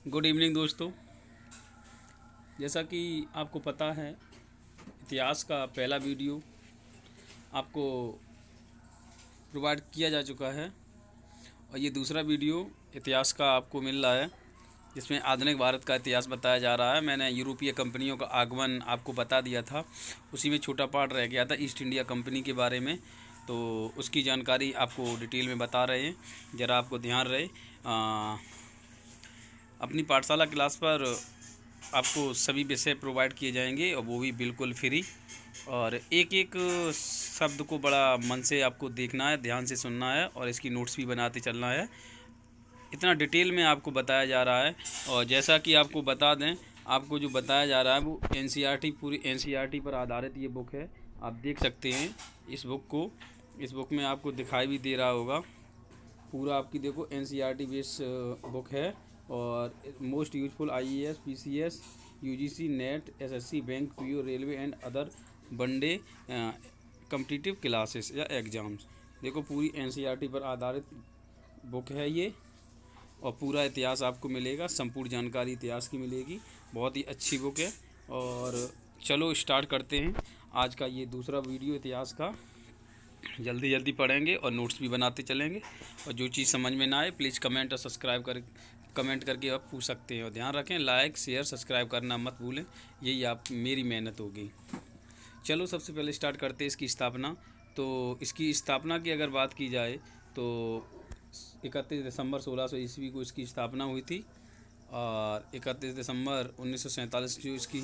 Good evening दोस्तों। जैसा कि आपको पता है, इतिहास का पहला वीडियो आपको प्रोवाइड किया जा चुका है और ये दूसरा वीडियो इतिहास का आपको मिल रहा है, जिसमें आधुनिक भारत का इतिहास बताया जा रहा है। मैंने यूरोपीय कंपनियों का आगमन आपको बता दिया था, उसी में छोटा पार्ट रह गया था ईस्ट इंडिया कंपनी के बारे में, तो उसकी जानकारी आपको डिटेल में बता रहे हैं। ज़रा आपको ध्यान रहे। अपनी पाठशाला क्लास पर आपको सभी विषय प्रोवाइड किए जाएंगे और वो भी बिल्कुल फ्री, और एक एक शब्द को बड़ा मन से आपको देखना है, ध्यान से सुनना है और इसकी नोट्स भी बनाते चलना है। इतना डिटेल में आपको बताया जा रहा है। और जैसा कि आपको बता दें, आपको जो बताया जा रहा है वो एनसीईआरटी, पूरी एनसीईआरटी पर आधारित ये बुक है। आप देख सकते हैं इस बुक को। इस बुक में आपको दिखाई भी दे रहा होगा, पूरा आपकी देखो एनसीईआरटी बेस बुक है। और most useful IAS, PCS, UGC, net, SSC, bank, PO, railway and other one day competitive classes या एग्ज़ाम्स। देखो पूरी एनसीईआरटी पर आधारित बुक है ये, और पूरा इतिहास आपको मिलेगा, संपूर्ण जानकारी इतिहास की मिलेगी। बहुत ही अच्छी बुक है। और चलो स्टार्ट करते हैं आज का ये दूसरा वीडियो इतिहास का। जल्दी जल्दी पढ़ेंगे और नोट्स भी बनाते चलेंगे। और जो चीज़ समझ में ना आए प्लीज़ कमेंट और सब्सक्राइब कर कमेंट करके आप पूछ सकते हैं। और ध्यान रखें, लाइक शेयर सब्सक्राइब करना मत भूलें, यही आप मेरी मेहनत होगी। चलो सबसे पहले स्टार्ट करते हैं इसकी स्थापना। तो इसकी स्थापना की अगर बात की जाए तो 31 दिसंबर 1600 ईस्वी को इसकी स्थापना हुई थी। और 31 दिसंबर 1947 जो इसकी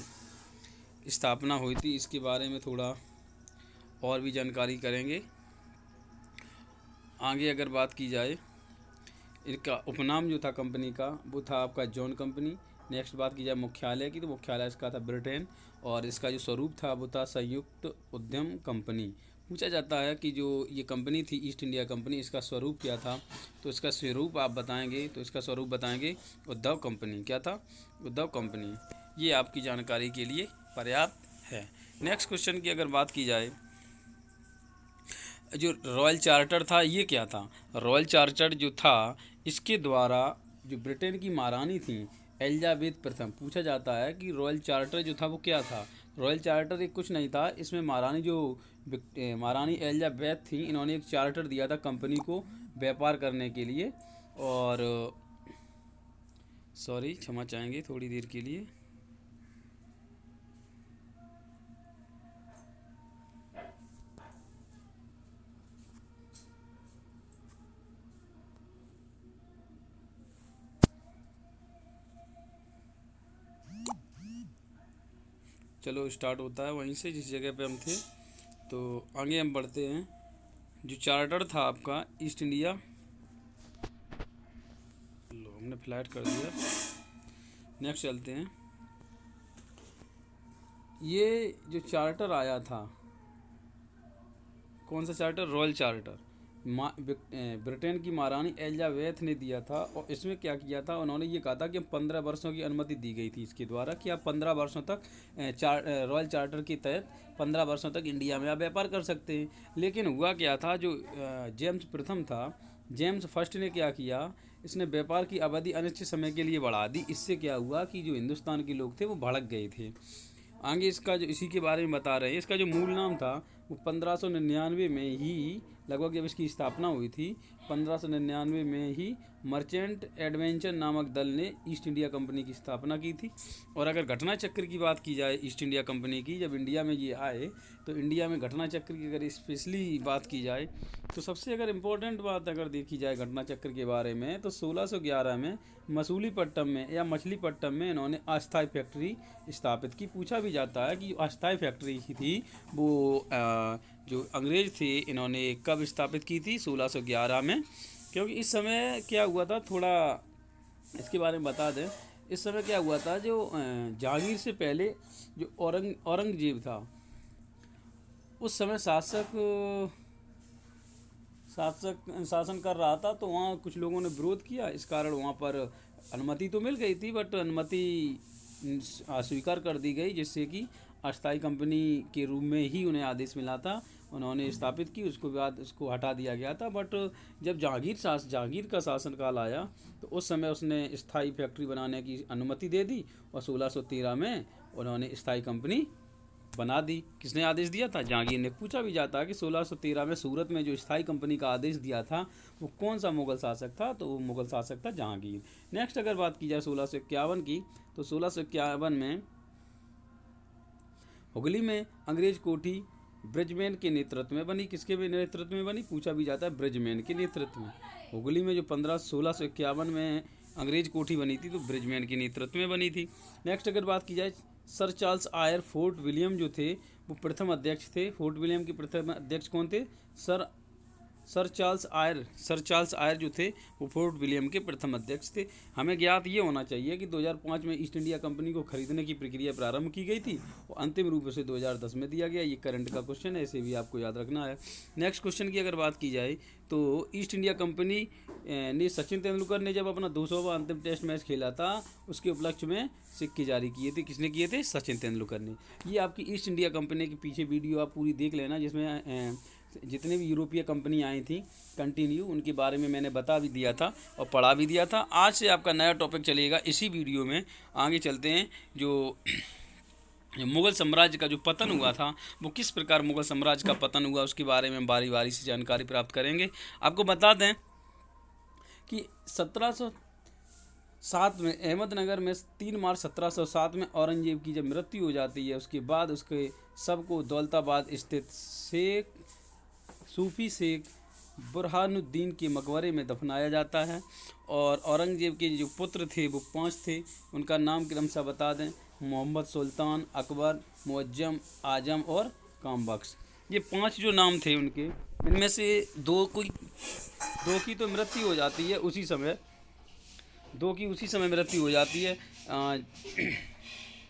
स्थापना हुई थी, इसके बारे में थोड़ा और भी जानकारी करेंगे आगे। अगर बात की जाए, इनका उपनाम जो था कंपनी का वो था आपका जॉन कंपनी। नेक्स्ट बात की जाए मुख्यालय की, तो मुख्यालय इसका था ब्रिटेन। और इसका जो स्वरूप था वो था संयुक्त उद्यम कंपनी। पूछा जाता है कि जो ये कंपनी थी ईस्ट इंडिया कंपनी, इसका स्वरूप क्या था, तो इसका स्वरूप आप बताएंगे, तो इसका स्वरूप बताएंगे उद्धव कंपनी। क्या था? उद्धव कंपनी। ये आपकी जानकारी के लिए पर्याप्त है। नेक्स्ट क्वेश्चन की अगर बात की जाए, जो रॉयल चार्टर था ये क्या था? रॉयल चार्टर जो था, इसके द्वारा जो ब्रिटेन की महारानी थी एलिजाबेथ प्रथम, पूछा जाता है कि रॉयल चार्टर जो था वो क्या था। रॉयल चार्टर एक कुछ नहीं था, इसमें महारानी एलिजाबेथ थी, इन्होंने एक चार्टर दिया था कंपनी को व्यापार करने के लिए। और सॉरी, क्षमा चाहेंगे थोड़ी देर के लिए। चलो स्टार्ट होता है वहीं से जिस जगह पे हम थे, तो आगे हम बढ़ते हैं। जो चार्टर था आपका ईस्ट इंडिया, लो हमने फ्लैट कर दिया। नेक्स्ट चलते हैं। ये जो चार्टर आया था, कौन सा चार्टर? Royal charter. ब्रिटेन की महारानी एलिजाबेथ ने दिया था। और इसमें क्या किया था, उन्होंने ये कहा था कि 15 वर्षों की अनुमति दी गई थी इसके द्वारा कि आप 15 वर्षों तक रॉयल चार्टर के तहत 15 वर्षों तक इंडिया में आप व्यापार कर सकते हैं। लेकिन हुआ क्या था, जो जेम्स प्रथम था, जेम्स फर्स्ट ने क्या किया, इसने व्यापार की अवधि अनिश्चित समय के लिए बढ़ा दी। इससे क्या हुआ कि जो हिंदुस्तान के लोग थे वो भड़क गए थे। आगे इसका जो इसी के बारे में बता रहे हैं, इसका जो मूल नाम था वो 1599 में ही, लगभग जब इसकी स्थापना हुई थी 1599 में ही मर्चेंट एडवेंचर नामक दल ने ईस्ट इंडिया कंपनी की स्थापना की थी। और अगर घटना चक्र की बात की जाए ईस्ट इंडिया कंपनी की, जब इंडिया में ये आए तो इंडिया में घटना चक्र की अगर स्पेशली बात की जाए, तो सबसे अगर इम्पोर्टेंट बात अगर देखी जाए घटना चक्र के बारे में, तो 1611 में मसूलीपट्टनम में या मछलीपट्टनम में इन्होंने अस्थायी फैक्ट्री स्थापित की। पूछा भी जाता है कि जो अस्थायी फैक्ट्री थी वो जो अंग्रेज थे इन्होंने कब स्थापित की थी? 1611 में। क्योंकि इस समय क्या हुआ था, थोड़ा इसके बारे में बता दें। इस समय क्या हुआ था, जो जहांगीर से पहले जो औरंगजेब था, उस समय शासन कर रहा था, तो वहाँ कुछ लोगों ने विरोध किया। इस कारण वहाँ पर अनुमति तो मिल गई थी, बट अनुमति अस्वीकार कर दी गई, जिससे कि अस्थायी कंपनी के रूप में ही उन्हें आदेश मिला था, उन्होंने स्थापित की, उसके बाद उसको हटा दिया गया था। बट जब जहांगीर का शासनकाल आया तो उस समय उसने स्थायी फैक्ट्री बनाने की अनुमति दे दी और 1613 में उन्होंने स्थायी कंपनी बना दी। किसने आदेश दिया था? जहांगीर ने। पूछा भी जाता है कि 1613 में सूरत में जो स्थायी कंपनी का आदेश दिया था वो कौन सा मुगल शासक था? तो वो मुगल शासक था जहांगीर। नेक्स्ट अगर बात की जाए 1651 की, तो 1651 में हुगली में अंग्रेज कोठी ब्रिजमैन के नेतृत्व में बनी। किसके नेतृत्व में बनी? पूछा भी जाता है, ब्रिजमैन के नेतृत्व में। हुगली में जो 1651 में अंग्रेज कोठी बनी थी तो ब्रिजमैन के नेतृत्व में बनी थी। नेक्स्ट अगर बात की जाए sir Charles Eyre Fort William जो थे वो प्रथम अध्यक्ष थे। फोर्ट विलियम के प्रथम अध्यक्ष कौन थे? सर चार्ल्स आयर जो थे वो फोर्ट विलियम के प्रथम अध्यक्ष थे। हमें ज्ञात ये होना चाहिए कि 2005 में ईस्ट इंडिया कंपनी को खरीदने की प्रक्रिया प्रारंभ की गई थी और अंतिम रूप से 2010 में दिया गया। ये करंट का क्वेश्चन है, इसे भी आपको याद रखना है। नेक्स्ट क्वेश्चन की अगर बात की जाए तो ईस्ट इंडिया कंपनी ने सचिन तेंदुलकर ने जब अपना 200वां अंतिम टेस्ट मैच खेला था उसके उपलक्ष्य में सिक्के जारी किए थे। किसने किए थे? सचिन तेंदुलकर ने। ये आपकी ईस्ट इंडिया कंपनी के पीछे वीडियो आप पूरी देख लेना, जिसमें जितने भी यूरोपीय कंपनी आई थी कंटिन्यू उनके बारे में मैंने बता भी दिया था और पढ़ा भी दिया था। आज से आपका नया टॉपिक चलेगा इसी वीडियो में। आगे चलते हैं। जो मुग़ल साम्राज्य का जो पतन हुआ था वो किस प्रकार मुग़ल साम्राज्य का पतन हुआ उसके बारे में बारी बारी से जानकारी प्राप्त करेंगे। आपको बता दें कि 1707 में अहमदनगर में 3 मार्च 1707 में औरंगजेब की जब मृत्यु हो जाती है उसके बाद उसके सबको दौलताबाद स्थित सूफी शेख बुरहानुद्दीन के मकबरे में दफनाया जाता है। और औरंगजेब के जो पुत्र थे वो 5 थे। उनका नाम क्रमशः बता दें, मोहम्मद सुल्तान, अकबर, मुअज्जम, आजम और कामबख्श। ये 5 जो नाम थे उनके, इनमें से दो की तो मृत्यु हो जाती है उसी समय, उसी समय मृत्यु हो जाती है।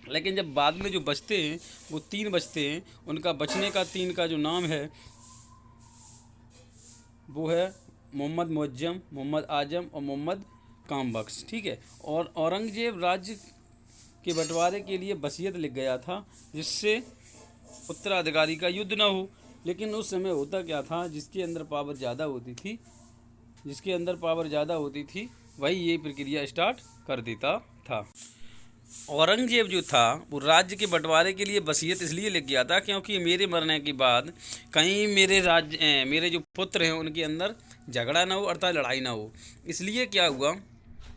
लेकिन जब बाद में जो बचते हैं वो 3 बचते हैं। उनका बचने का 3 का जो नाम है वो है मोहम्मद मुअज्जम, मोहम्मद आजम और मोहम्मद कामबख्श। ठीक है। और औरंगजेब राज्य के बंटवारे के लिए वसीयत लिख गया था जिससे उत्तराधिकारी का युद्ध न हो। लेकिन उस समय होता क्या था, जिसके अंदर पावर ज़्यादा होती थी वही ये प्रक्रिया स्टार्ट कर देता था। औरंगजेब जो था वो राज्य के बंटवारे के लिए वसीयत इसलिए लिख गया था क्योंकि मेरे मरने के बाद कहीं मेरे जो पुत्र हैं उनके अंदर झगड़ा ना हो अर्थात लड़ाई ना हो। इसलिए क्या हुआ,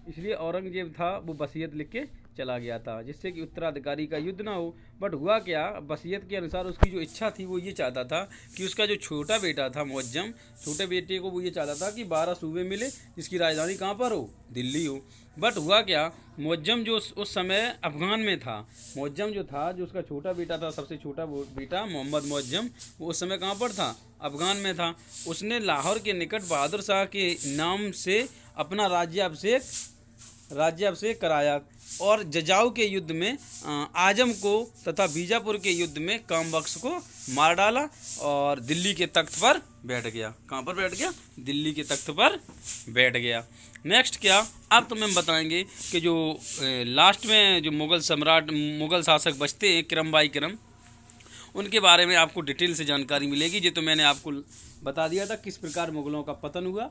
इसलिए औरंगजेब था वो वसीयत लिख के चला गया था जिससे कि उत्तराधिकारी का युद्ध ना हो। बट हुआ क्या, वसीयत के अनुसार उसकी जो इच्छा थी वो ये चाहता था कि उसका जो छोटा बेटा था मुअज्जम, छोटे बेटे को वो ये चाहता था कि 12 सूबे मिले जिसकी राजधानी कहाँ पर हो? दिल्ली हो। बट हुआ क्या, मुअज्जम जो उस समय अफ़गान में था, मुअज्जम जो था, जो उसका छोटा बेटा था, सबसे छोटा बेटा मोहम्मद मुअज्जम, वो उस समय कहाँ पर था? अफ़गान में था। उसने लाहौर के निकट बहादुर शाह के नाम से अपना राज्याभिषेक कराया और जजाऊ के युद्ध में आजम को तथा बीजापुर के युद्ध में कामबख्श को मार डाला और दिल्ली के तख्त पर बैठ गया। कहाँ पर बैठ गया? दिल्ली के तख्त पर बैठ गया। नेक्स्ट क्या, अब तो हम बताएंगे कि जो लास्ट में जो मुग़ल शासक बचते हैं क्रम बाई क्रम, उनके बारे में आपको डिटेल से जानकारी मिलेगी। ये तो मैंने आपको बता दिया था किस प्रकार मुग़लों का पतन हुआ।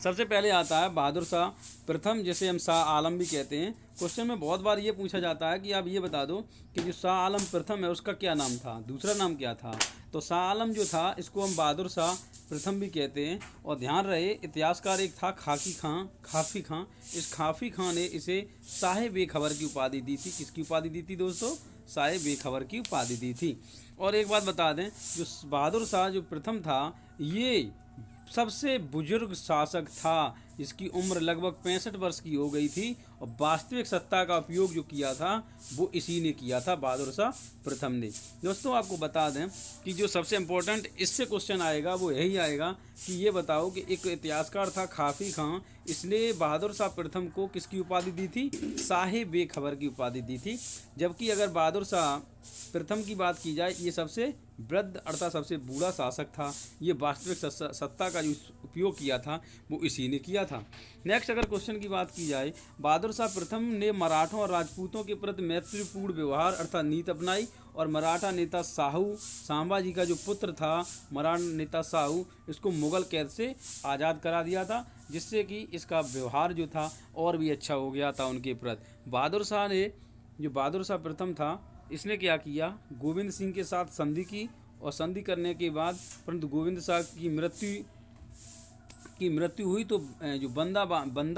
सबसे पहले आता है बहादुर शाह प्रथम, जिसे हम शाह आलम भी कहते हैं। क्वेश्चन में बहुत बार ये पूछा जाता है कि आप ये बता दो कि जो शाह आलम प्रथम है उसका क्या नाम था, दूसरा नाम क्या था। तो शाह आलम जो था इसको हम बहादुर शाह प्रथम भी कहते हैं। और ध्यान रहे, इतिहासकार एक था खाफी खां। इस खाफी खां ने इसे शाह बेखबर की उपाधि दी थी। किसकी उपाधि दी थी दोस्तों? शाह बेखबर की उपाधि दी थी। और एक बात बता दें, जो बहादुर शाह जो प्रथम था ये सबसे बुजुर्ग शासक था, जिसकी उम्र लगभग 65 वर्ष की हो गई थी और वास्तविक सत्ता का उपयोग जो किया था वो इसी ने किया था, बहादुर शाह प्रथम ने। दोस्तों आपको बता दें कि जो सबसे इम्पोर्टेंट इससे क्वेश्चन आएगा वो यही आएगा कि ये बताओ कि एक इतिहासकार था खाफी खां, इसने बहादुर शाह प्रथम को किसकी उपाधि दी थी? शाह बेखबर की उपाधि दी थी। जबकि अगर बहादुर शाह प्रथम की बात की जाए, ये सबसे वृद्ध अर्थात सबसे बूढ़ा शासक था। ये वास्तविक सत्ता का जो उपयोग किया था वो इसी ने किया था। नेक्स्ट अगर क्वेश्चन की बात की जाए, बहादुर शाह प्रथम ने मराठों और राजपूतों के प्रति मैत्रीपूर्ण व्यवहार अर्थात नीति अपनाई और मराठा नेता साहू सांबाजी का जो पुत्र था मराठा नेता साहू, इसको मुगल कैद से आज़ाद करा दिया था, जिससे कि इसका व्यवहार जो था और भी अच्छा हो गया था उनके प्रति। बहादुर शाह प्रथम था, इसने क्या किया, गोविंद सिंह के साथ संधि की और संधि करने के बाद परंतु गोविंद शाह की मृत्यु हुई तो जो बंदा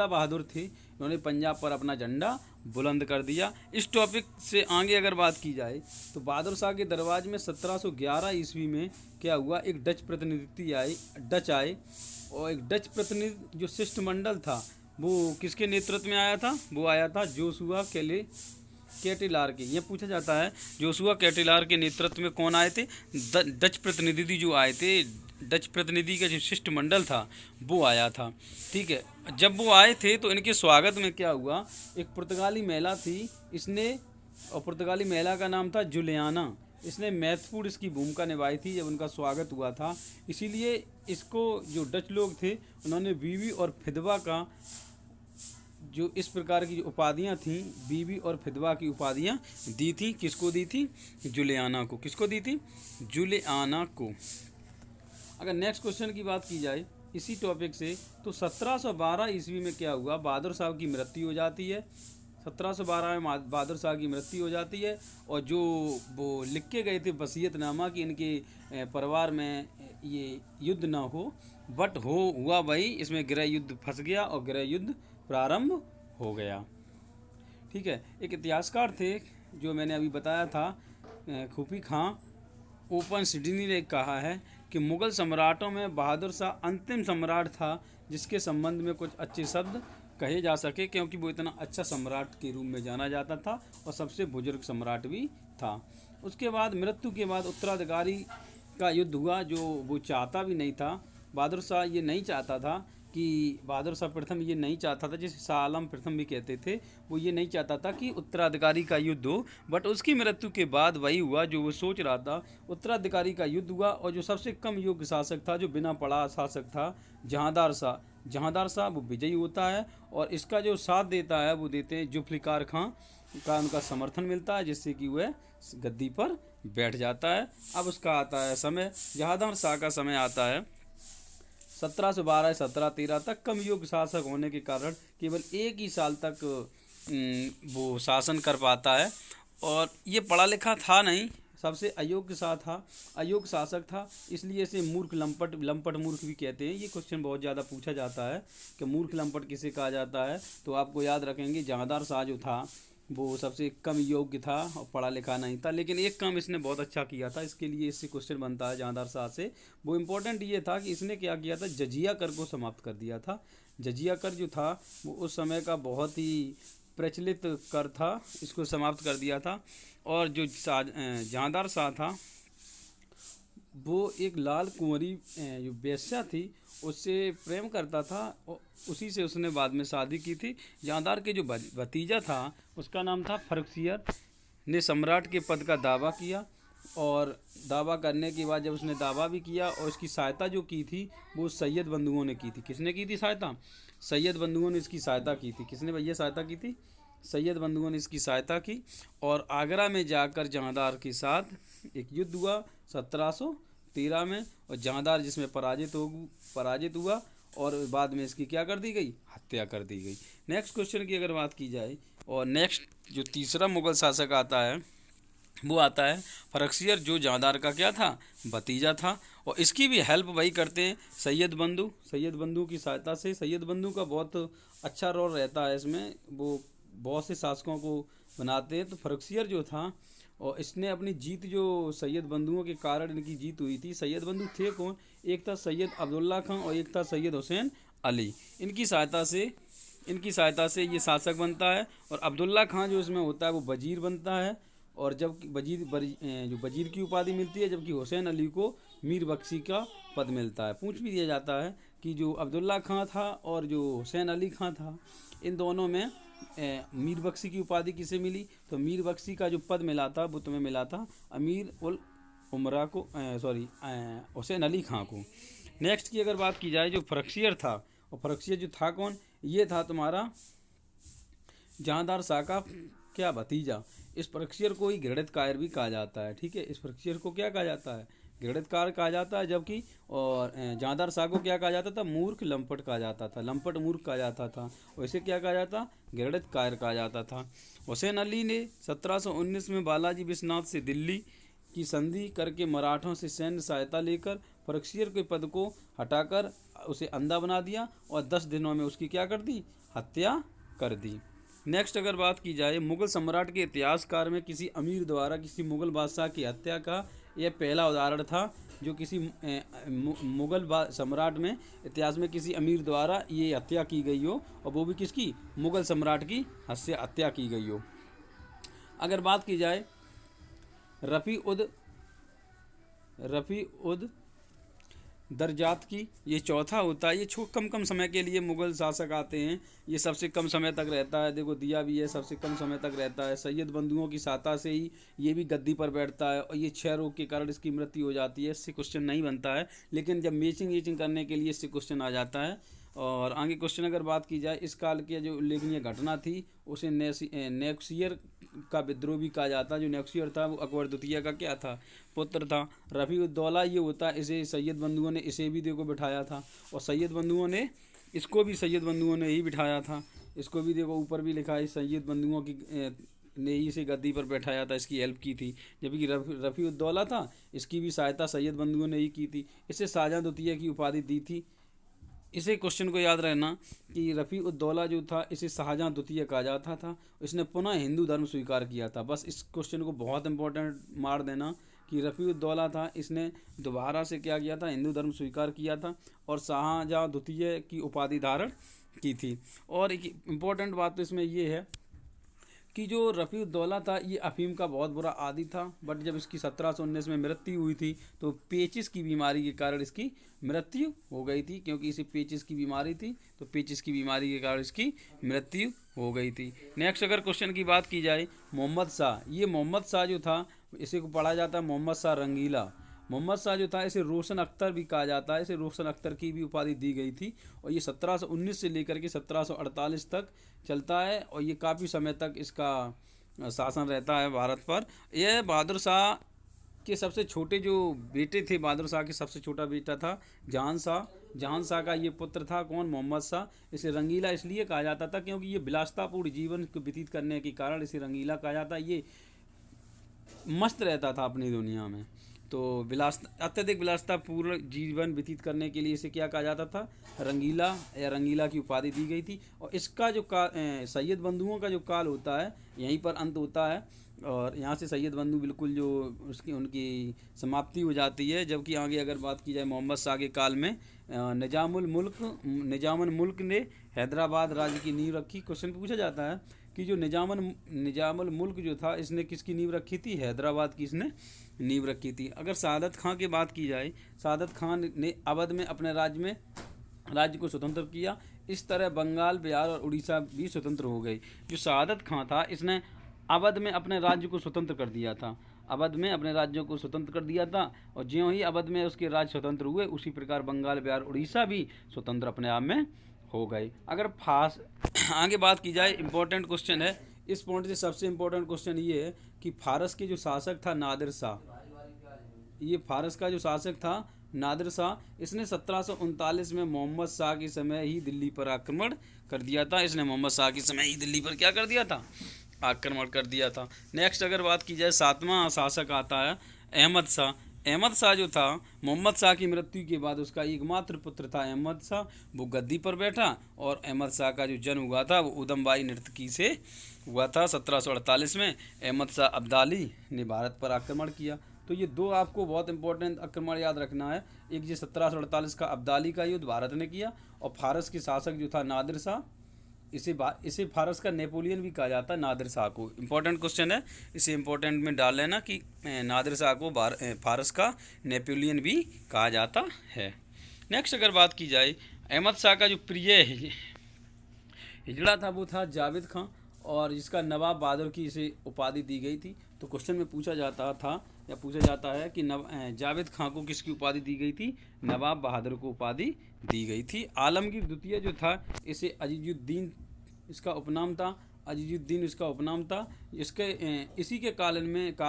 बहादुर थे, उन्होंने पंजाब पर अपना झंडा बुलंद कर दिया। इस टॉपिक से आगे अगर बात की जाए तो बहादुर शाह के दरबार में 1711 ईस्वी में क्या हुआ, एक डच आए और एक डच प्रतिनिधि जो शिष्टमंडल था वो किसके नेतृत्व में आया था, वो आया था जोशुआ कैटेलार के। ये पूछा जाता है जोशुआ कैटेलार के नेतृत्व में कौन आए थे, डच प्रतिनिधि जो आए थे, डच प्रतिनिधि का जो शिष्टमंडल था वो आया था। ठीक है, जब वो आए थे तो इनके स्वागत में क्या हुआ, एक पुर्तगाली महिला थी, और पुर्तगाली महिला का नाम था जुलियाना। इसने महत्वपूर्ण इसकी भूमिका निभाई थी जब उनका स्वागत हुआ था। इसीलिए इसको जो डच लोग थे उन्होंने बीवी और फिदवा का जो इस प्रकार की जो उपाधियाँ थीं, बीवी और फिदवा की उपाधियाँ दी थी। किसको दी थी, जुलियाना को। किसको दी थी, जुलियाना को। अगर नेक्स्ट क्वेश्चन की बात की जाए इसी टॉपिक से, तो 1712 ईस्वी में क्या हुआ, बहादुर शाह की मृत्यु हो जाती है। 1712 में बहादुर शाह की मृत्यु हो जाती है और जो वो लिख के गए थे वसीयतनामा कि इनके परिवार में ये युद्ध ना हो, बट हुआ भाई, इसमें गृह युद्ध फंस गया और गृह युद्ध प्रारंभ हो गया। ठीक है, एक इतिहासकार थे जो मैंने अभी बताया था, खूफी खां ओपन सिडनी ने कहा है कि मुग़ल सम्राटों में बहादुर शाह अंतिम सम्राट था जिसके संबंध में कुछ अच्छे शब्द कहे जा सके, क्योंकि वो इतना अच्छा सम्राट के रूप में जाना जाता था और सबसे बुजुर्ग सम्राट भी था। उसके बाद मृत्यु के बाद उत्तराधिकारी का युद्ध हुआ, जो वो चाहता भी नहीं था। बहादुर शाह ये नहीं चाहता था कि बहादुर शाह प्रथम ये नहीं चाहता था, जिसे शाह आलम प्रथम भी कहते थे, वो ये नहीं चाहता था कि उत्तराधिकारी का युद्ध हो, बट उसकी मृत्यु के बाद वही हुआ जो वो सोच रहा था। उत्तराधिकारी का युद्ध हुआ और जो सबसे कम योग्य शासक था, जो बिना पढ़ा शासक था, जहांदार शाह वो विजयी होता है और इसका जो साथ देता है वो देते हैं जुल्फ़िकार खां का, उनका समर्थन मिलता है, जिससे कि वह गद्दी पर बैठ जाता है। अब उसका आता है समय, जहांदार शाह का समय आता है 1712 1713 तक। कम योग्य शासक होने के कारण केवल एक ही साल तक वो शासन कर पाता है और ये पढ़ा लिखा था नहीं, सबसे अयोग्य शासक था, इसलिए इसे मूर्ख लंपट मूर्ख भी कहते हैं। ये क्वेश्चन बहुत ज़्यादा पूछा जाता है कि मूर्ख लंपट किसे कहा जाता है, तो आपको याद रखेंगे जहांदार शाह जो था वो सबसे कम योग्य था और पढ़ा लिखा नहीं था, लेकिन एक काम इसने बहुत अच्छा किया था, इसके लिए इससे क्वेश्चन बनता है जहांदार शाह से। वो इम्पोर्टेंट ये था कि इसने क्या किया था, जजिया कर को समाप्त कर दिया था। जजिया कर जो था वो उस समय का बहुत ही प्रचलित कर था, इसको समाप्त कर दिया था। और जो जहांदार शाह था वो एक लाल कुंवरी जो बेश्या थी उससे प्रेम करता था और उसी से उसने बाद में शादी की थी। जहांदार के जो भतीजा था उसका नाम था फर्रुखसियर, ने सम्राट के पद का दावा किया और दावा करने के बाद जब उसने दावा भी किया और इसकी सहायता जो की थी वो सैयद बंधुओं ने की थी। किसने की थी सहायता, सैयद बंधुओं ने इसकी सहायता की थी। किसने भैया सहायता की थी, सैयद बंधुओं ने इसकी सहायता की। और आगरा में जाकर जहांदार के साथ एक युद्ध हुआ 1713 में और जहांदार जिसमें पराजित हुआ और बाद में इसकी क्या कर दी गई, हत्या कर दी गई। नेक्स्ट क्वेश्चन की अगर बात की जाए और नेक्स्ट जो तीसरा मुग़ल शासक आता है वो आता है फर्रुखसियर, जो जहांदार का क्या था, भतीजा था। और इसकी भी हेल्प वही करते हैं सैयद बंधु की सहायता से। सैयद बंधु का बहुत अच्छा रोल रहता है इसमें, वो बहुत से शासकों को बनाते हैं। तो फर्रुखसियर जो था और इसने अपनी जीत जो सैयद बंधुओं के कारण इनकी जीत हुई थी। सैयद बंधु थे कौन, एक था सैयद अब्दुल्ला खां और एक था सैयद हुसैन अली। इनकी सहायता से ये शासक बनता है और अब्दुल्ला खां जो इसमें होता है वो वजीर बनता है और जब वजीर की उपाधि मिलती है, जबकि हुसैन अली को मीर बख्शी का पद मिलता है। पूछ भी दिया जाता है कि जो अब्दुल्ला खां था और जो हुसैन अली खां था इन दोनों में मीर बख्शी की उपाधि किसे मिली, तो मीर बख्शी का जो पद मिला था वो तुम्हें मिला था अमीर उल उमरा को, हुसैन अली खां को। नेक्स्ट की अगर बात की जाए जो फर्रुखसियर था और फरख्शियत जो था कौन, ये था तुम्हारा जहांदार शाह का क्या भतीजा। इस फरख्शियत को ही घृणित कायर भी कहा जाता है। ठीक है, इस फरख्शियत को क्या कहा जाता है, घृणित कायर कहा जाता है। जबकि और जहांदार शाह को क्या कहा जाता था, मूर्ख लंपट कहा जाता था, लंपट मूर्ख कहा जाता था। वैसे क्या कहा जाता, घृणित कायर कहा जाता था। हुसैन अली ने 1719 में बालाजी विश्वनाथ से दिल्ली की संधि करके मराठों से सैन्य सहायता लेकर फरख्शियत के पद को हटाकर उसे अंधा बना दिया और 10 दिनों में उसकी क्या कर दी, हत्या कर दी। नेक्स्ट अगर बात की जाए, मुगल सम्राट के इतिहासकार में किसी अमीर द्वारा किसी मुगल बादशाह की हत्या का यह पहला उदाहरण था जो किसी मुगल सम्राट में इतिहास में किसी अमीर द्वारा ये हत्या की गई हो, और वो भी किसकी, मुगल सम्राट की हत्या की गई हो। अगर बात की जाए रफ़ी उद दरजात की, ये चौथा होता है। ये कम समय के लिए मुग़ल शासक आते हैं, ये सबसे कम समय तक रहता है। देखो दिया भी है, सबसे कम समय तक रहता है। सैयद बंधुओं की सहायता से ही ये भी गद्दी पर बैठता है, और ये 6 रोग के कारण इसकी मृत्यु हो जाती है। इससे क्वेश्चन नहीं बनता है, लेकिन जब मैचिंग करने के लिए इससे क्वेश्चन आ जाता है। और आगे क्वेश्चन अगर बात की जाए, इस काल की जो उल्लेखनीय घटना थी उसे नेक्सियर का विद्रोह भी कहा जाता है। जो नेक्सियर था वो अकबर द्वितीय का क्या था, पुत्र था। रफ़ी-उद-दौला ये होता, इसे सैयद बंधुओं ने इसे भी देखो बिठाया था, और सैयद बंधुओं ने इसको भी सैयद बंधुओं ने ही बिठाया था। इसको भी देखो ऊपर भी लिखा है, सैयद बंधुओं की ने ही इसे गद्दी पर बैठाया था, इसकी हेल्प की थी। जबकि रफ़ी-उद-दौला था, इसकी भी सहायता सैयद बंधुओं ने ही की थी। इसे शाहजहाँ द्वितीय की उपाधि दी थी। इसे क्वेश्चन को याद रहना कि रफ़ी-उद-दौला जो था इसे शाहजहाँ द्वितीय कहा जाता था। इसने पुनः हिंदू धर्म स्वीकार किया था। बस इस क्वेश्चन को बहुत इंपॉर्टेंट मार देना कि रफ़ी-उद-दौला था, इसने दोबारा से क्या किया था, हिंदू धर्म स्वीकार किया था और शाहजहाँ द्वितीय की उपाधि धारण की थी। और एक इम्पोर्टेंट बात तो इसमें ये है कि जो रफ़ी-उद-दौला था ये अफ़ीम का बहुत बुरा आदी था, बट जब इसकी 1719 में मृत्यु हुई थी तो पेचिस की बीमारी के कारण इसकी मृत्यु हो गई थी। क्योंकि इसे पेचिस की बीमारी थी, तो पेचिस की बीमारी के कारण इसकी मृत्यु हो गई थी। नेक्स्ट अगर क्वेश्चन की बात की जाए, मोहम्मद शाह, ये मोहम्मद शाह जो था इसे को पढ़ा जाता है मोहम्मद शाह रंगीला। मोहम्मद शाह जो था इसे रोशन अख्तर भी कहा जाता है, इसे रोशन अख्तर की भी उपाधि दी गई थी। और ये 1719 से लेकर के 1748 तक चलता है, और ये काफ़ी समय तक इसका शासन रहता है भारत पर। यह बहादुर शाह के सबसे छोटे जो बेटे थे, बहादुर शाह के सबसे छोटा बेटा था जहान शाह। जहान शाह का ये पुत्र था कौन, मोहम्मद शाह। इसे रंगीला इसलिए कहा जाता था क्योंकि ये विलासतापूर्ण जीवन को व्यतीत करने के कारण इसे रंगीला कहा जाता है। ये मस्त रहता था अपनी दुनिया में, तो अत्यधिक विलासतापूर्ण जीवन व्यतीत करने के लिए इसे क्या कहा जाता था, रंगीला या रंगीला की उपाधि दी गई थी। और इसका जो सैयद बंधुओं का जो काल होता है यहीं पर अंत होता है, और यहाँ से सैयद बंधु बिल्कुल जो उनकी समाप्ति हो जाती है। जबकि आगे अगर बात की जाए मोहम्मद शाह के काल में निजामुल मुल्क ने हैदराबाद राज्य की नींव रखी। क्वेश्चन पूछा जाता है कि जो निजामुल मुल्क जो था इसने किसकी नींव रखी थी, हैदराबाद की इसने नींव रखी थी। अगर सादत खां की बात की जाए, सादत खां ने अवध में अपने राज्य को स्वतंत्र किया। इस तरह बंगाल, बिहार और उड़ीसा भी स्वतंत्र हो गई। जो सादत खां था इसने अवध में अपने राज्य को स्वतंत्र कर दिया था, अवध में अपने राज्यों को स्वतंत्र कर दिया था। और ज्यों ही अवध में उसके राज्य स्वतंत्र हुए उसी प्रकार बंगाल, बिहार, उड़ीसा भी स्वतंत्र अपने आप में हो गए। अगर आगे बात की जाए, इम्पोर्टेंट क्वेश्चन है इस पॉइंट से, सबसे इम्पोर्टेंट क्वेश्चन ये है कि फारस के जो शासक था नादिर शाह, ये फारस का जो शासक था नादिर शाह, इसने 1739 में मोहम्मद शाह के समय ही दिल्ली पर आक्रमण कर दिया था। इसने मोहम्मद शाह के समय ही दिल्ली पर क्या कर दिया था, आक्रमण कर दिया था। नेक्स्ट अगर बात की जाए, 7वां शासक आता है अहमद शाह। अहमद शाह जो था मोहम्मद शाह की मृत्यु के बाद उसका एकमात्र पुत्र था अहमद शाह, वो गद्दी पर बैठा। और अहमद शाह का जो जन्म हुआ था वो उदमबाई नर्तकी से हुआ था 1748 में। अहमद शाह अब्दाली ने भारत पर आक्रमण किया। तो ये दो आपको बहुत इंपॉर्टेंट आक्रमण याद रखना है। एक जो 1748 का अब्दाली का युद्ध भारत ने किया, और फारस के शासक जो था नादिर शाह, इसे फारस का नेपोलियन भी कहा जाता है नादिर शाह को। इम्पोर्टेंट क्वेश्चन है, इसे इम्पोर्टेंट में डाल लेना कि नादिर शाह को फारस का नेपोलियन भी कहा जाता है। नेक्स्ट अगर बात की जाए, अहमद शाह का जो प्रिय हिजड़ा था वो था जावेद खां, और जिसका नवाब बहादुर की इसे उपाधि दी गई थी। तो क्वेश्चन में पूछा जाता था या पूछा जाता है कि जावेद खां को किसकी उपाधि दी गई थी? नवाब बहादुर को उपाधि दी गई थी। आलमगीर द्वितीय जो था इसे अजीजुद्दीन इसका उपनाम था, अजीजुद्दीन इसका उपनाम था। इसी के काल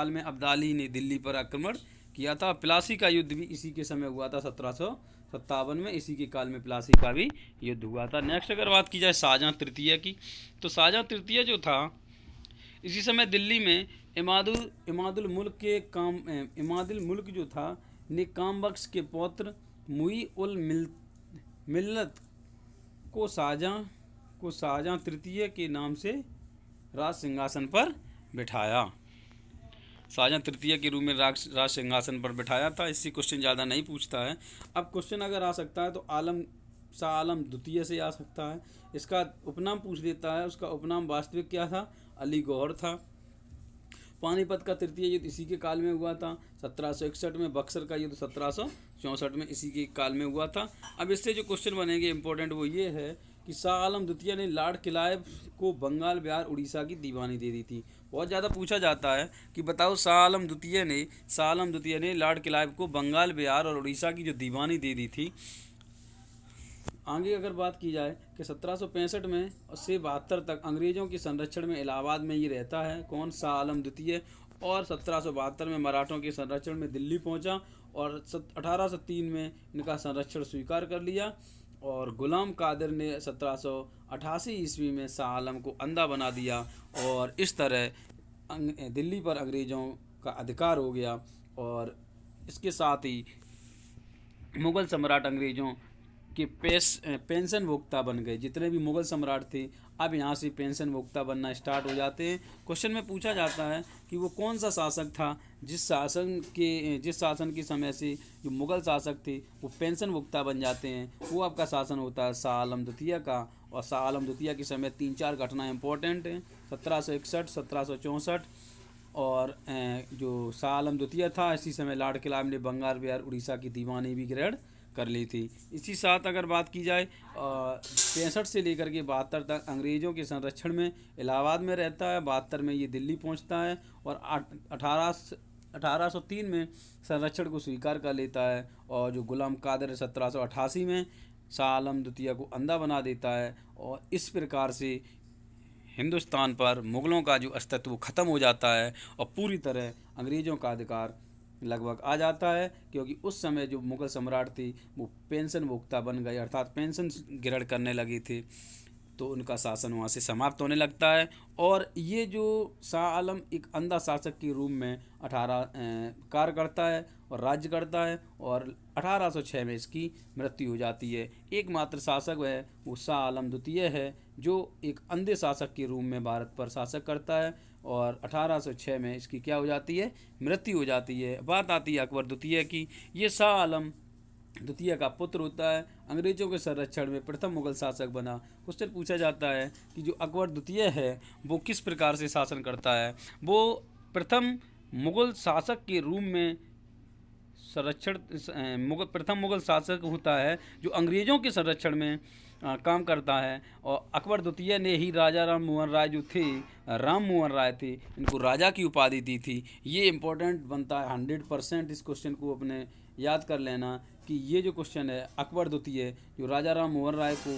में अब्दाली ने दिल्ली पर आक्रमण किया था। प्लासी का युद्ध भी इसी के समय हुआ था, 1757 में। इसी के काल में प्लासी का भी युद्ध हुआ था। नेक्स्ट अगर बात की जाए शाहजहाँ तृतीय की, तो शाहजहाँ तृतीय जो था इसी समय दिल्ली में इमादुल मुल्क जो था ने कामबख्श के पौत्र मुई उल मिल्लत को शाहजहाँ तृतीय के नाम से राज सिंहासन पर बिठाया। शाहजहाँ तृतीय के रूप में राज सिंहासन पर बिठाया था। इससे क्वेश्चन ज़्यादा नहीं पूछता है। अब क्वेश्चन अगर आ सकता है तो शाह आलम द्वितीय से आ सकता है। इसका उपनाम पूछ देता है। उसका उपनाम वास्तविक क्या था? अली गौहर था। पानीपत का तृतीय युद्ध इसी के काल में हुआ था, 1761 में। बक्सर का युद्ध 1764 में इसी के काल में हुआ था। अब इससे जो क्वेश्चन बनेंगे इंपॉर्टेंट वो ये है कि शाह आलम द्वितीय ने लॉर्ड क्लाइव को बंगाल, बिहार, उड़ीसा की दीवानी दे दी थी। बहुत ज़्यादा पूछा जाता है कि बताओ शाह आलम द्वितीय ने लॉर्ड क्लाइव को बंगाल, बिहार और उड़ीसा की जो दीवानी दे दी थी। आगे अगर बात की जाए कि 1765 में से 72 तक अंग्रेज़ों के संरक्षण में इलाहाबाद में ये रहता है। कौन? शाह आलम द्वितीय। और 1772 में मराठों के संरक्षण में दिल्ली पहुंचा और 1803 में इनका संरक्षण स्वीकार कर लिया। और गुलाम कादिर ने 1788 ईस्वी में शाह आलम को अंधा बना दिया और इस तरह दिल्ली पर अंग्रेज़ों का अधिकार हो गया। और इसके साथ ही मुग़ल सम्राट अंग्रेज़ों के पेंशन भोक्ता बन गए। जितने भी मुग़ल सम्राट थे अब यहाँ से पेंशन भोक्ता बनना स्टार्ट हो जाते हैं। क्वेश्चन में पूछा जाता है कि वो कौन सा शासक था जिस शासन के समय से जो मुग़ल शासक थे वो पेंशन भोक्ता बन जाते हैं। वो आपका शासन होता है शाह आलम द्वितीय का। और शाह आलम द्वितीय के समय 3-4 घटनाएँ इंपॉर्टेंट हैं, 1761, 1764। और जो शाह आलम द्वितीय था इसी समय लॉर्ड क्लाइव ने बंगाल, बिहार, उड़ीसा की दीवानी भी ग्रहण कर ली थी। इसी साथ अगर बात की जाए 65 से लेकर के 72 तक अंग्रेज़ों के संरक्षण में इलाहाबाद में रहता है। 72 में ये दिल्ली पहुंचता है और 1803 में संरक्षण को स्वीकार कर लेता है। और जो गुलाम कादिर 1788 में शाह आलम द्वितीय को अंधा बना देता है। और इस प्रकार से हिंदुस्तान पर मुग़लों का जो अस्तित्व ख़त्म हो जाता है और पूरी तरह अंग्रेज़ों का अधिकार लगभग आ जाता है। क्योंकि उस समय जो मुग़ल सम्राट थे वो पेंशन भोक्ता बन गए, अर्थात पेंशन ग्रहण करने लगे थे, तो उनका शासन वहाँ से समाप्त होने लगता है। और ये जो शाह आलम एक अंधा शासक के रूप में 18 कार्य करता है और राज्य करता है। और 1806 में इसकी मृत्यु हो जाती है। एकमात्र शासक है वो शाह आलम द्वितीय है जो एक अंधे शासक के रूप में भारत पर शासक करता है। और 1806 में इसकी क्या हो जाती है? मृत्यु हो जाती है। बात आती है अकबर द्वितीय की। ये शाह आलम द्वितीय का पुत्र होता है। अंग्रेज़ों के संरक्षण में प्रथम मुग़ल शासक बना। क्वेश्चन पूछा जाता है कि जो अकबर द्वितीय है वो किस प्रकार से शासन करता है? वो प्रथम मुग़ल शासक के रूप में प्रथम मुग़ल शासक होता है जो अंग्रेज़ों के संरक्षण में काम करता है। और अकबर द्वितीय ने ही राजा राम मोहन राय जो थे, राम मोहन राय थे, इनको राजा की उपाधि दी थी। ये इम्पोर्टेंट बनता है 100%। इस क्वेश्चन को अपने याद कर लेना कि ये जो क्वेश्चन है अकबर द्वितीय जो राजा राम मोहन राय को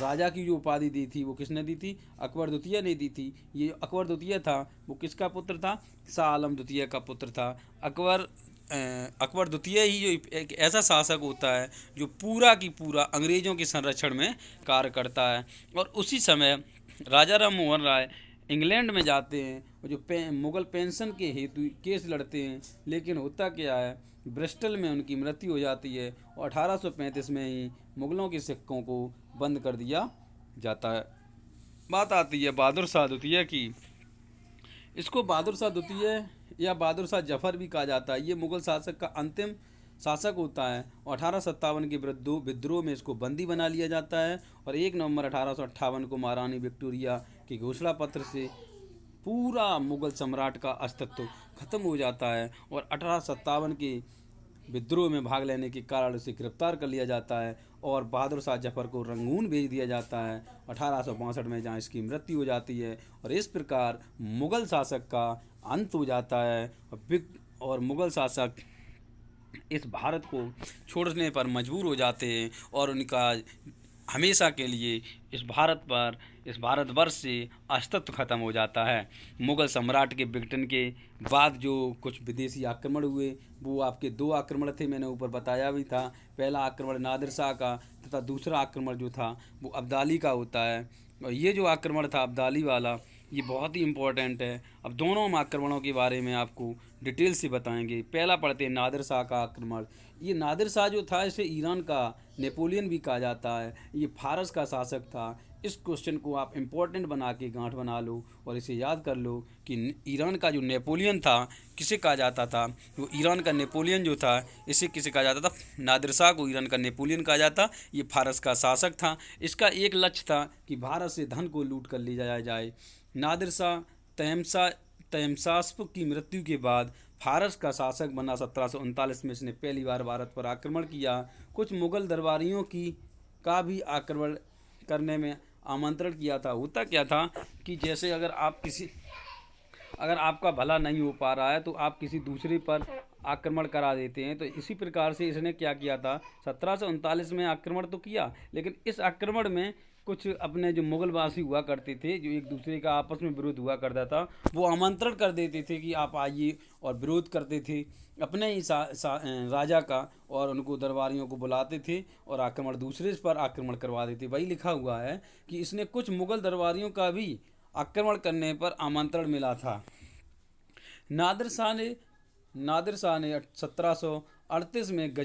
राजा की जो उपाधि दी थी वो किसने दी थी? अकबर द्वितीय ने दी थी। ये अकबर द्वितीय था वो किसका पुत्र था? शाह आलम द्वितीय का पुत्र था। अकबर द्वितीय ही जो एक ऐसा शासक होता है जो पूरा की पूरा अंग्रेज़ों के संरक्षण में कार्य करता है। और उसी समय राजा राम मोहन राय इंग्लैंड में जाते हैं और जो मुग़ल पेंशन के हेतु केस लड़ते हैं। लेकिन होता क्या है, ब्रिस्टल में उनकी मृत्यु हो जाती है और 1835 में ही मुग़लों के सिक्कों को बंद कर दिया जाता है। बात आती है बहादुर शाह द्वितीय की। इसको बहादुर शाह द्वितीय या बहादुर शाह जफ़र भी कहा जाता है। ये मुग़ल शासक का अंतिम शासक होता है और 1857 के विद्रोह में इसको बंदी बना लिया जाता है। और 1 नवंबर 1858 को महारानी विक्टोरिया के घोषणा पत्र से पूरा मुग़ल सम्राट का अस्तित्व खत्म हो जाता है। और 1857 के विद्रोह में भाग लेने के कारण उसे गिरफ्तार कर लिया जाता है और बहादुर शाह जफ़र को रंगून भेज दिया जाता है 1862 में, जहाँ इसकी मृत्यु हो जाती है। और इस प्रकार मुग़ल शासक का अंत हो जाता है और मुग़ल शासक इस भारत को छोड़ने पर मजबूर हो जाते हैं और उनका हमेशा के लिए इस भारतवर्ष से अस्तित्व खत्म हो जाता है। मुग़ल सम्राट के विघटन के बाद जो कुछ विदेशी आक्रमण हुए, वो आपके दो आक्रमण थे, मैंने ऊपर बताया भी था। पहला आक्रमण नादिर शाह का तथा दूसरा आक्रमण जो था वो अब्दाली का होता है। और ये जो आक्रमण था अब्दाली वाला, ये बहुत ही इम्पोर्टेंट है। अब दोनों हम आक्रमणों के बारे में आपको डिटेल से बताएंगे। पहला पढ़ते हैं नादिर शाह का आक्रमण। ये नादिर शाह जो था, इसे ईरान का नेपोलियन भी कहा जाता है। ये फारस का शासक था। इस क्वेश्चन को आप इम्पोर्टेंट बना के गांठ बना लो और इसे याद कर लो कि ईरान का जो नेपोलियन था, किसे कहा जाता था? वो ईरान का नेपोलियन जो था, इसे किसे कहा जाता था? नादिर शाह को ईरान का नेपोलियन कहा जाता। ये फारस का शासक था। इसका एक लक्ष्य था कि भारत से धन को लूट कर ले जाया जाए। नादिर शाह तहमसास्प की मृत्यु के बाद फारस का शासक बना। 1739 में इसने पहली बार भारत पर आक्रमण किया। कुछ मुग़ल दरबारियों का भी आक्रमण करने में आमंत्रण किया था। होता क्या था कि जैसे अगर आपका भला नहीं हो पा रहा है तो आप किसी दूसरे पर आक्रमण करा देते हैं। तो इसी प्रकार से इसने क्या किया था, 1739 में आक्रमण तो किया, लेकिन इस आक्रमण में कुछ अपने जो मुगलवासी हुआ करते थे, जो एक दूसरे का आपस में विरोध हुआ करता था, वो आमंत्रण कर देते थे कि आप आइए, और विरोध करते थे अपने ही राजा का, और उनको दरबारियों को बुलाते थे और दूसरे पर आक्रमण करवा देते। वही लिखा हुआ है कि इसने कुछ मुग़ल दरबारियों का भी आक्रमण करने पर आमंत्रण मिला था। नादिर शाह ने 1738 में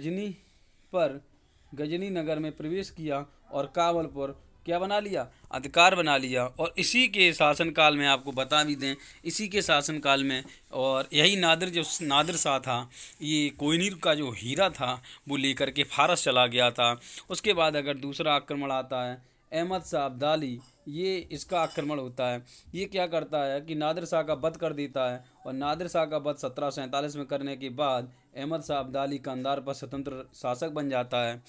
गजनी नगर में प्रवेश किया और काबुल पर क्या बना लिया? अधिकार बना लिया। और इसी के शासनकाल में आपको बता भी दें, इसी के शासनकाल में, और यही नादिर शाह था, ये कोहिनूर का जो हीरा था वो लेकर के फारस चला गया था। उसके बाद अगर दूसरा आक्रमण आता है अहमद शाह अब्दाली, ये इसका आक्रमण होता है। ये क्या करता है कि नादिर शाह का वध कर देता है, और नादिर शाह का वध 1747 में करने के बाद अहमद शाह अब्दाली कंधार पर स्वतंत्र शासक बन जाता है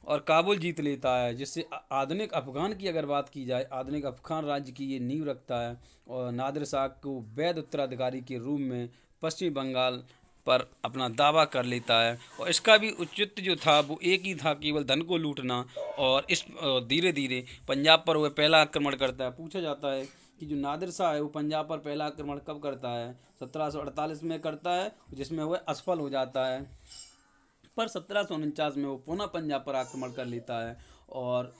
और काबुल जीत लेता है, जिससे आधुनिक अफ़गान की अगर बात की जाए, आधुनिक अफ़गान राज्य की ये नींव रखता है। और नादिर शाह को वैध उत्तराधिकारी के रूप में पश्चिमी बंगाल पर अपना दावा कर लेता है। और इसका भी औचित्य जो था वो एक ही था, केवल धन को लूटना। और इस धीरे धीरे पंजाब पर वह पहला आक्रमण करता है। पूछा जाता है कि जो नादिर शाह है वो पंजाब पर पहला आक्रमण कब करता है? 1748 में करता है, जिसमें वह असफल हो जाता है। पर 1749 में वो पुनः पंजाब पर आक्रमण कर लेता है, और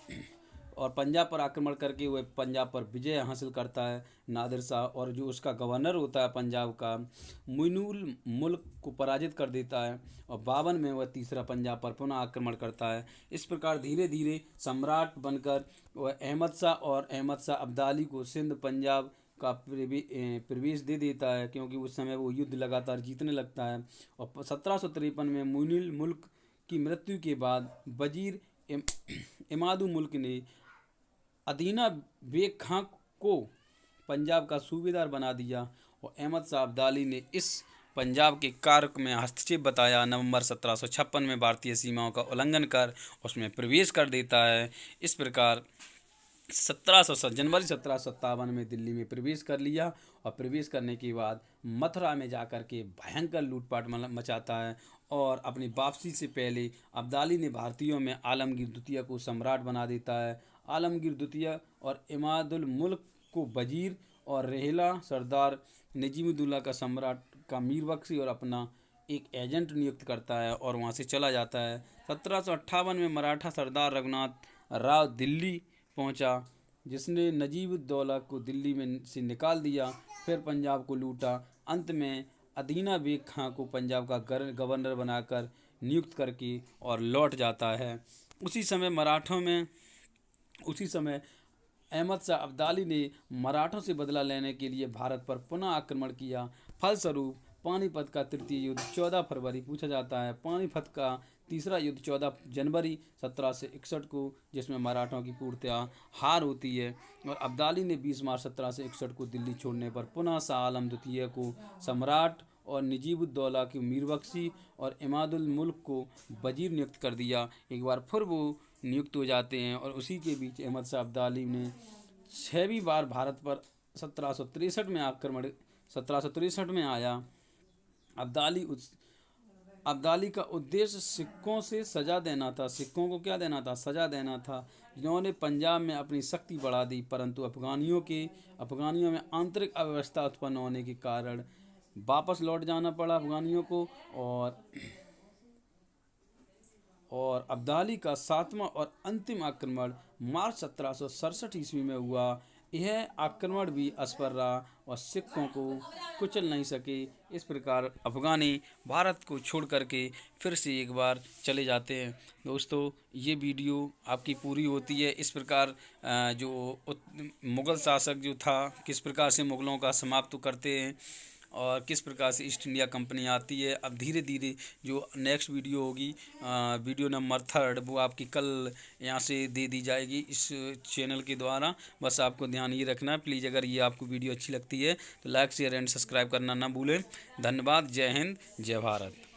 पंजाब पर आक्रमण करके वह पंजाब पर विजय हासिल करता है नादिर शाह। और जो उसका गवर्नर होता है पंजाब का, मुइनुल मुल्क को पराजित कर देता है, और 52 में वह तीसरा पंजाब पर पुनः आक्रमण करता है। इस प्रकार धीरे धीरे सम्राट बनकर वह अहमद शाह अब्दाली को सिंध पंजाब का प्रवेश दे देता है, क्योंकि उस समय वो युद्ध लगातार जीतने लगता है। और 1753 में मुइनुल मुल्क की मृत्यु के बाद वजीर इमादु मुल्क ने अदीना बेग खां को पंजाब का सूबेदार बना दिया, और अहमद शाह अब्दाली ने इस पंजाब के कार्य में हस्तक्षेप बताया। नवंबर 1756 में भारतीय सीमाओं का उल्लंघन कर उसमें प्रवेश कर देता है। इस प्रकार जनवरी 1757 में दिल्ली में प्रवेश कर लिया, और प्रवेश करने के बाद मथुरा में जाकर के भयंकर लूटपाट मचाता है। और अपनी वापसी से पहले अब्दाली ने भारतीयों में आलमगीर द्वितीय को सम्राट बना देता है। आलमगीर द्वितीय और इमादुल मुल्क को वजीर, और रेहला सरदार नजीमुद्दौला का सम्राट का मीर बख्शी और अपना एक एजेंट नियुक्त करता है, और वहाँ से चला जाता है। 1758 में मराठा सरदार रघुनाथ राव दिल्ली पहुंचा, जिसने नजीबुद्दौला को दिल्ली में से निकाल दिया, फिर पंजाब को लूटा। अंत में अदीना बेग खां को पंजाब का गवर्नर बनाकर नियुक्त करके और लौट जाता है। उसी समय अहमद शाह अब्दाली ने मराठों से बदला लेने के लिए भारत पर पुनः आक्रमण किया। फलस्वरूप पानीपत का तृतीय युद्ध 14 फरवरी पूछा जाता है। पानीपत का तीसरा युद्ध 14 जनवरी 1761 को, जिसमें मराठों की पूर्णतः हार होती है। और अब्दाली ने 20 मार्च 1761 को दिल्ली छोड़ने पर पुनः शाह आलम द्वितीय को सम्राट, और नजीबुद्दौला की मीर बख्शी और इमादुल मुल्क को वजीर नियुक्त कर दिया। एक बार फिर वो नियुक्त हो जाते हैं, और उसी के बीच अहमद शाह अब्दाली ने 6वीं बार भारत पर 1763 में आया, अब्दाली का उद्देश्य सिक्कों से सजा देना था। सिक्कों को क्या देना था? सजा देना था। जिन्होंने पंजाब में अपनी शक्ति बढ़ा दी, परंतु अफगानियों में आंतरिक अव्यवस्था उत्पन्न होने के कारण वापस लौट जाना पड़ा अफगानियों को। और अब्दाली का 7वां और अंतिम आक्रमण मार्च 1767 ईस्वी में हुआ। यह आक्रमण भी असफल रहा और सिखों को कुचल नहीं सके। इस प्रकार अफगानी भारत को छोड़ करके फिर से एक बार चले जाते हैं। दोस्तों, ये वीडियो आपकी पूरी होती है। इस प्रकार जो मुग़ल शासक जो था, किस प्रकार से मुग़लों का समाप्त करते हैं और किस प्रकार से ईस्ट इंडिया कंपनी आती है। अब धीरे धीरे जो नेक्स्ट वीडियो होगी, वीडियो नंबर 3, वो आपकी कल यहाँ से दे दी जाएगी इस चैनल के द्वारा। बस आपको ध्यान ये रखना है, प्लीज़ अगर ये आपको वीडियो अच्छी लगती है तो लाइक शेयर एंड सब्सक्राइब करना ना भूलें। धन्यवाद। जय हिंद, जय भारत।